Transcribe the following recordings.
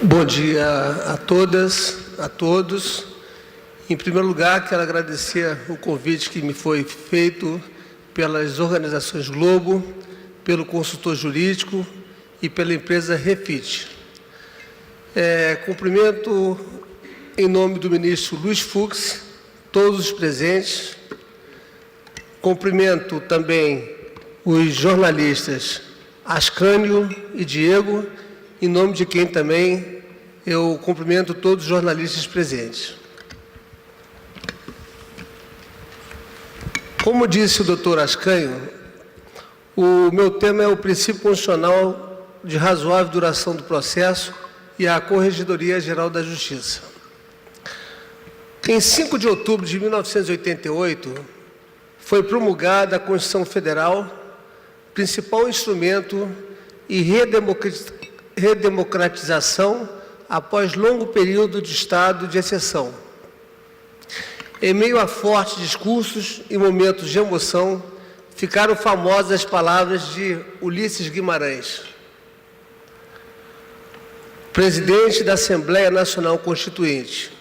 Bom dia a todas, a todos. Em primeiro lugar, quero agradecer o convite que me foi feito pelas organizações Globo, pelo consultor jurídico e pela empresa Refit. Cumprimento, em nome do ministro Luiz Fux, todos os presentes. Cumprimento também os jornalistas Ascânio e Diego, em nome de quem também eu cumprimento todos os jornalistas presentes. Como disse o doutor Ascânio, o meu tema é o princípio constitucional de razoável duração do processo e a Corregedoria Geral da Justiça. Em 5 de outubro de 1988, foi promulgada a Constituição Federal, principal instrumento e redemocratização após longo período de estado de exceção. Em meio a fortes discursos e momentos de emoção, ficaram famosas as palavras de Ulisses Guimarães, presidente da Assembleia Nacional Constituinte.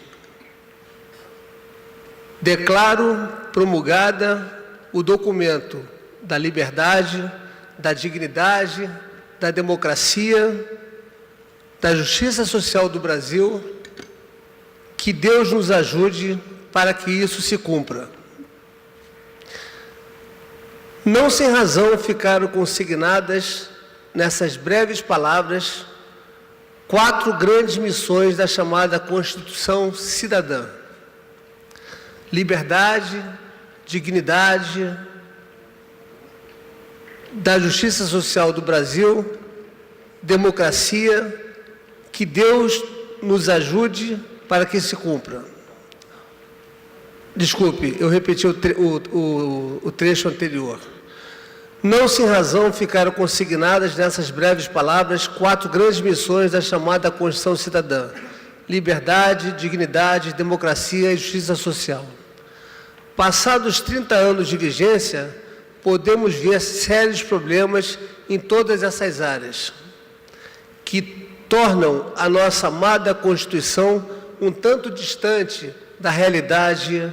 Declaro promulgada o documento da liberdade, da dignidade, da democracia, da justiça social do Brasil, que Deus nos ajude para que isso se cumpra. Não sem razão ficaram consignadas, nessas breves palavras, 4 grandes missões da chamada Constituição Cidadã: liberdade, dignidade, da justiça social do Brasil, democracia, que Deus nos ajude para que se cumpra. Desculpe, eu repeti o trecho anterior. Não sem razão ficaram consignadas nessas breves palavras 4 grandes missões da chamada Constituição Cidadã: liberdade, dignidade, democracia e justiça social. Passados 30 anos de vigência, podemos ver sérios problemas em todas essas áreas, que tornam a nossa amada Constituição um tanto distante da realidade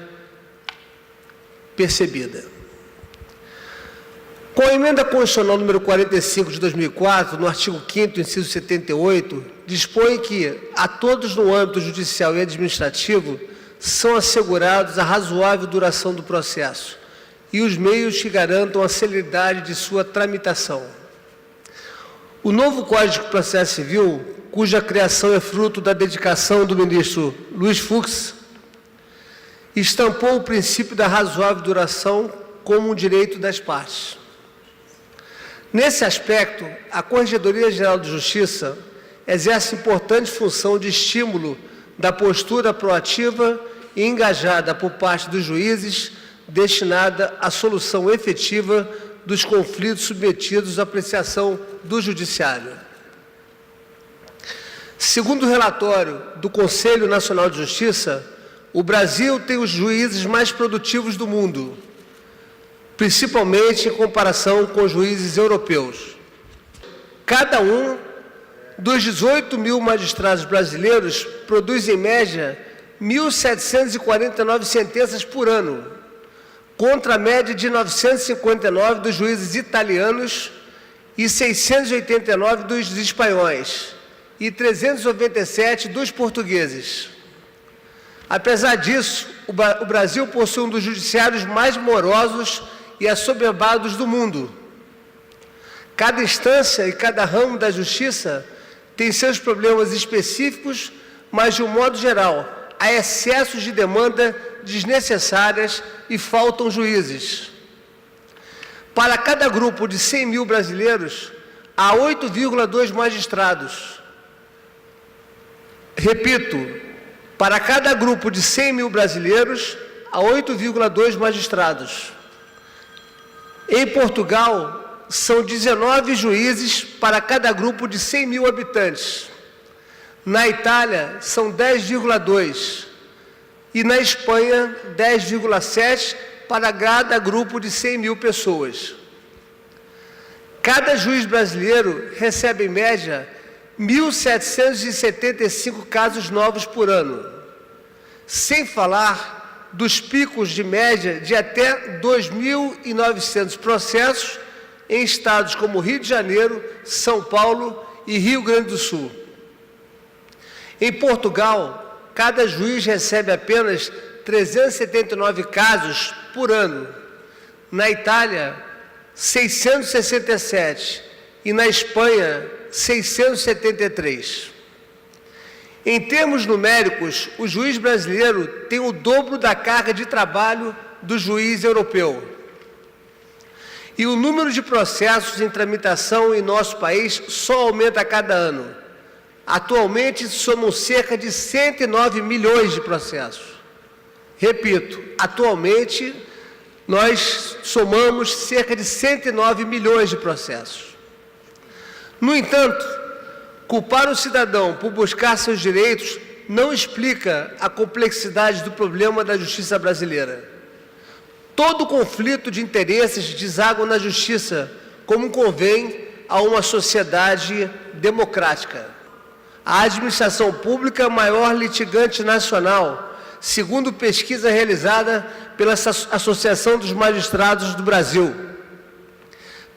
percebida. Com a emenda constitucional número 45 de 2004, no artigo 5º, inciso 78, dispõe que a todos no âmbito judicial e administrativo são assegurados a razoável duração do processo e os meios que garantam a celeridade de sua tramitação. O novo Código de Processo Civil, cuja criação é fruto da dedicação do ministro Luiz Fux, estampou o princípio da razoável duração como um direito das partes. Nesse aspecto, a Corregedoria Geral de Justiça exerce importante função de estímulo da postura proativa e engajada por parte dos juízes, destinada à solução efetiva dos conflitos submetidos à apreciação do Judiciário. Segundo o relatório do Conselho Nacional de Justiça, o Brasil tem os juízes mais produtivos do mundo, principalmente em comparação com os juízes europeus. Cada um dos 18 mil magistrados brasileiros produz, em média, 1.749 sentenças por ano, contra a média de 959 dos juízes italianos e 689 dos espanhóis e 397 dos portugueses. Apesar disso, o Brasil possui um dos judiciários mais morosos e assoberbados do mundo. Cada instância e cada ramo da justiça tem seus problemas específicos, mas, de um modo geral, há excessos de demanda desnecessárias e faltam juízes. Para cada grupo de 100 mil brasileiros, há 8,2 magistrados. Repito, para cada grupo de 100 mil brasileiros, há 8,2 magistrados. Em Portugal, são 19 juízes para cada grupo de 100 mil habitantes. Na Itália, são 10,2. E na Espanha, 10,7 para cada grupo de 100 mil pessoas. Cada juiz brasileiro recebe, em média, 1.775 casos novos por ano, sem falar dos picos de média de até 2.900 processos em estados como Rio de Janeiro, São Paulo e Rio Grande do Sul. Em Portugal, cada juiz recebe apenas 379 casos por ano. Na Itália, 667 e na Espanha, 673. Em termos numéricos, o juiz brasileiro tem o dobro da carga de trabalho do juiz europeu. E o número de processos em tramitação em nosso país só aumenta a cada ano. Atualmente, somam cerca de 109 milhões de processos. Repito, atualmente, nós somamos cerca de 109 milhões de processos. No entanto, culpar o cidadão por buscar seus direitos não explica a complexidade do problema da justiça brasileira. Todo conflito de interesses deságua na justiça, como convém a uma sociedade democrática. A administração pública é a maior litigante nacional, segundo pesquisa realizada pela Associação dos Magistrados do Brasil.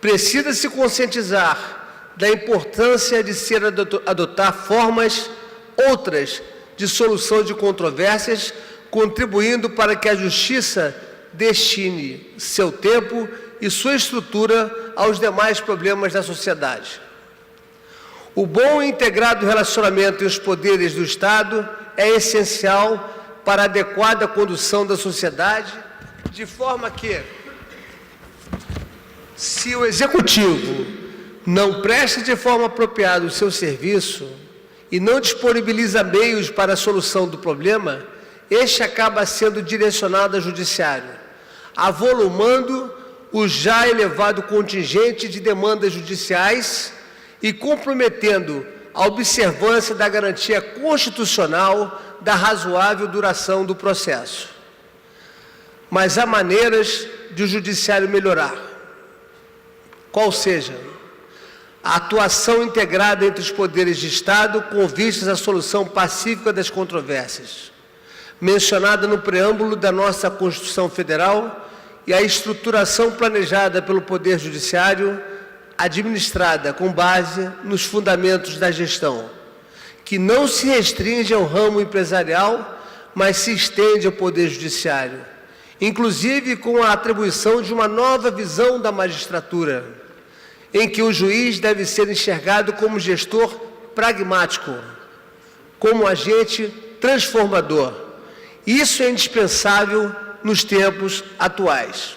Precisa se conscientizar da importância de se adotar formas outras de solução de controvérsias, contribuindo para que a justiça destine seu tempo e sua estrutura aos demais problemas da sociedade. O bom e integrado relacionamento entre os poderes do Estado é essencial para a adequada condução da sociedade, de forma que, se o Executivo não presta de forma apropriada o seu serviço e não disponibiliza meios para a solução do problema, este acaba sendo direcionado ao Judiciário, avolumando o já elevado contingente de demandas judiciais e comprometendo a observância da garantia constitucional da razoável duração do processo. Mas há maneiras de o Judiciário melhorar. Qual seja a atuação integrada entre os poderes de Estado com vistas à solução pacífica das controvérsias, mencionada no preâmbulo da nossa Constituição Federal, e a estruturação planejada pelo Poder Judiciário, administrada com base nos fundamentos da gestão, que não se restringe ao ramo empresarial, mas se estende ao Poder Judiciário, inclusive com a atribuição de uma nova visão da magistratura, em que o juiz deve ser enxergado como gestor pragmático, como agente transformador. Isso é indispensável nos tempos atuais.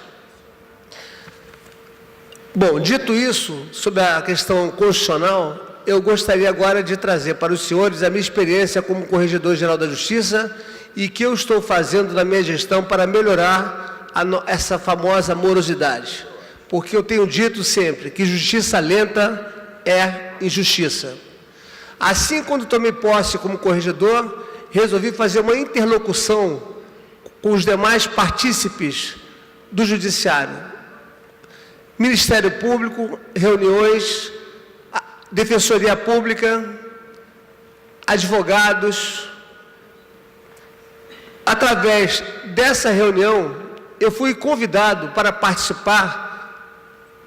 Bom, dito isso, sobre a questão constitucional, eu gostaria agora de trazer para os senhores a minha experiência como Corregedor-Geral da Justiça e que eu estou fazendo na minha gestão para melhorar essa famosa morosidade. Porque eu tenho dito sempre que justiça lenta é injustiça. Assim, quando tomei posse como corregedor, resolvi fazer uma interlocução com os demais partícipes do Judiciário. Ministério Público, reuniões, Defensoria Pública, advogados. Através dessa reunião, eu fui convidado para participar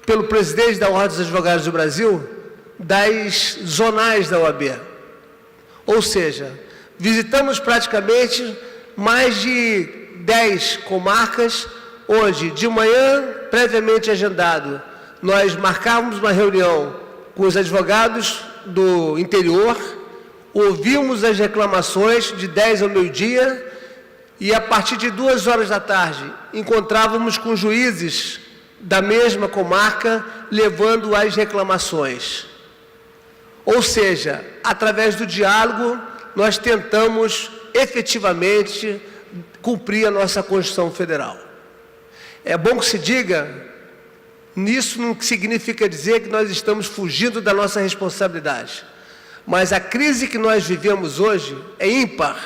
pelo presidente da Ordem dos Advogados do Brasil das zonais da OAB. Ou seja, visitamos praticamente mais de 10 comarcas, onde, de manhã, previamente agendado, nós marcávamos uma reunião com os advogados do interior, ouvimos as reclamações de 10 ao meio-dia e, a partir de 2 horas da tarde, encontrávamos com juízes da mesma comarca, levando as reclamações. Ou seja, através do diálogo, nós tentamos efetivamente cumprir a nossa Constituição Federal. É bom que se diga, nisso não significa dizer que nós estamos fugindo da nossa responsabilidade. Mas a crise que nós vivemos hoje é ímpar.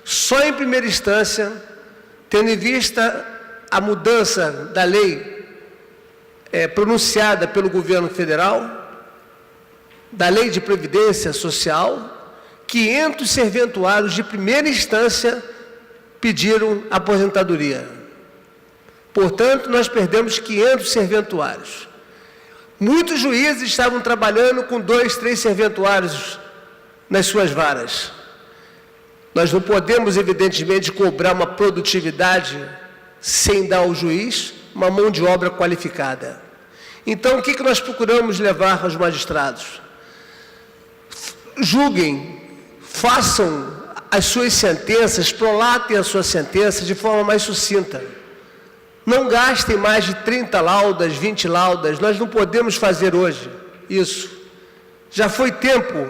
Só em primeira instância, tendo em vista a mudança da lei pronunciada pelo governo federal, da Lei de Previdência Social, 500 serventuários de primeira instância pediram aposentadoria. Portanto, nós perdemos 500 serventuários. Muitos juízes estavam trabalhando com 2, 3 serventuários nas suas varas. Nós não podemos, evidentemente, cobrar uma produtividade sem dar ao juiz uma mão de obra qualificada. Então, o que nós procuramos levar aos magistrados? Julguem, façam as suas sentenças, prolatem as suas sentenças de forma mais sucinta. Não gastem mais de 30 laudas, 20 laudas, nós não podemos fazer hoje isso. Já foi tempo.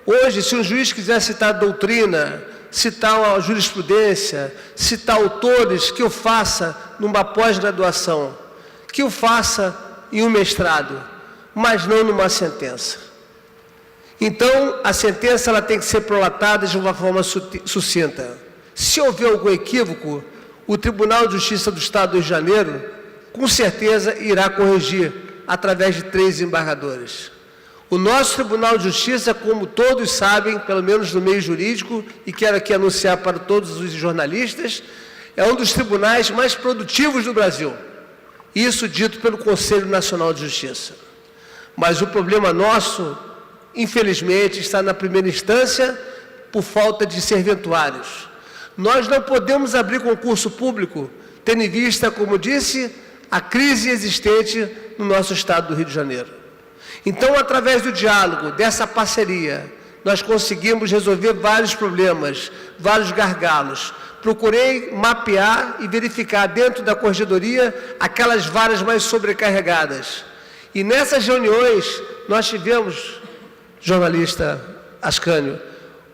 Hoje, se um juiz quiser citar a doutrina, citar a jurisprudência, citar autores, que o faça numa pós-graduação, que o faça em um mestrado, mas não numa sentença. Então, a sentença ela tem que ser prolatada de uma forma sucinta. Se houver algum equívoco, o Tribunal de Justiça do Estado do Rio de Janeiro, com certeza, irá corrigir através de 3 embargadores. O nosso Tribunal de Justiça, como todos sabem, pelo menos no meio jurídico, e quero aqui anunciar para todos os jornalistas, é um dos tribunais mais produtivos do Brasil. Isso dito pelo Conselho Nacional de Justiça. Mas o problema nosso, infelizmente, está na primeira instância por falta de serventuários. Nós não podemos abrir concurso público, tendo em vista, como disse, a crise existente no nosso estado do Rio de Janeiro. Então, através do diálogo, dessa parceria, nós conseguimos resolver vários problemas, vários gargalos. Procurei mapear e verificar dentro da corregedoria aquelas varas mais sobrecarregadas. E nessas reuniões, nós tivemos, jornalista Ascânio,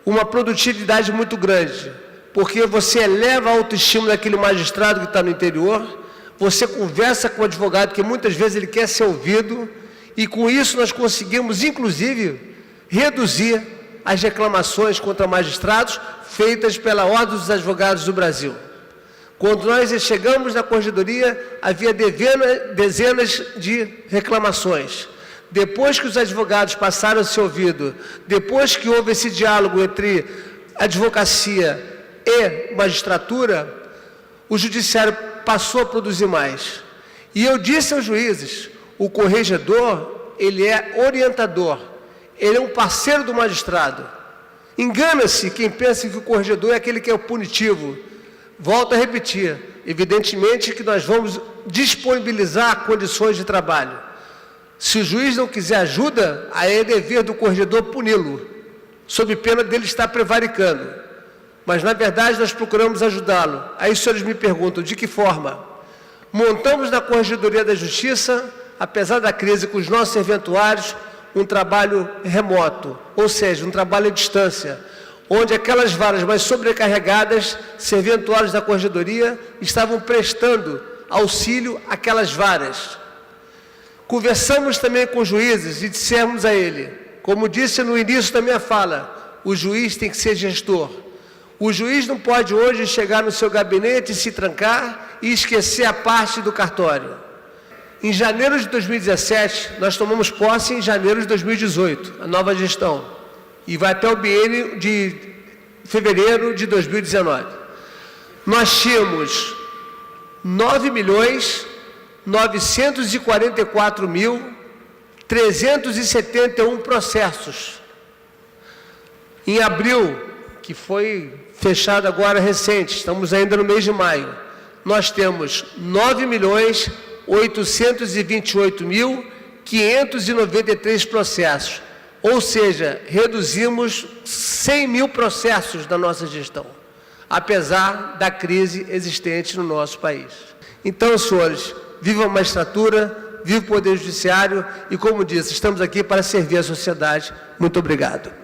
uma produtividade muito grande, porque você eleva a autoestima daquele magistrado que está no interior, você conversa com o advogado, que muitas vezes ele quer ser ouvido, e com isso nós conseguimos, inclusive, reduzir as reclamações contra magistrados feitas pela Ordem dos Advogados do Brasil. Quando nós chegamos na corregedoria, havia dezenas de reclamações. Depois que os advogados passaram a ser ouvidos, depois que houve esse diálogo entre advocacia e magistratura, o judiciário passou a produzir mais. E eu disse aos juízes, o corregedor, ele é orientador, ele é um parceiro do magistrado. Engana-se quem pensa que o corregedor é aquele que é o punitivo. Volto a repetir, evidentemente que nós vamos disponibilizar condições de trabalho. Se o juiz não quiser ajuda, aí é dever do corregedor puni-lo, sob pena dele estar prevaricando. Mas, na verdade, nós procuramos ajudá-lo. Aí os senhores me perguntam, de que forma? Montamos na Corregedoria da Justiça, apesar da crise com os nossos serventuários, um trabalho remoto, ou seja, um trabalho à distância, onde aquelas varas mais sobrecarregadas, serventuários da Corregedoria, estavam prestando auxílio àquelas varas. Conversamos também com os juízes e dissemos a ele, como disse no início da minha fala, o juiz tem que ser gestor. O juiz não pode hoje chegar no seu gabinete, se trancar e esquecer a parte do cartório. Em janeiro de 2017, nós tomamos posse em janeiro de 2018, a nova gestão, e vai até o biênio de fevereiro de 2019. Nós tínhamos 9.944.371 processos. Em abril, que foi fechado agora recente, estamos ainda no mês de maio, nós temos 9.828.593 processos, ou seja, reduzimos 100 mil processos da nossa gestão, apesar da crise existente no nosso país. Então, senhores, viva a magistratura, viva o Poder Judiciário e, como disse, estamos aqui para servir a sociedade. Muito obrigado.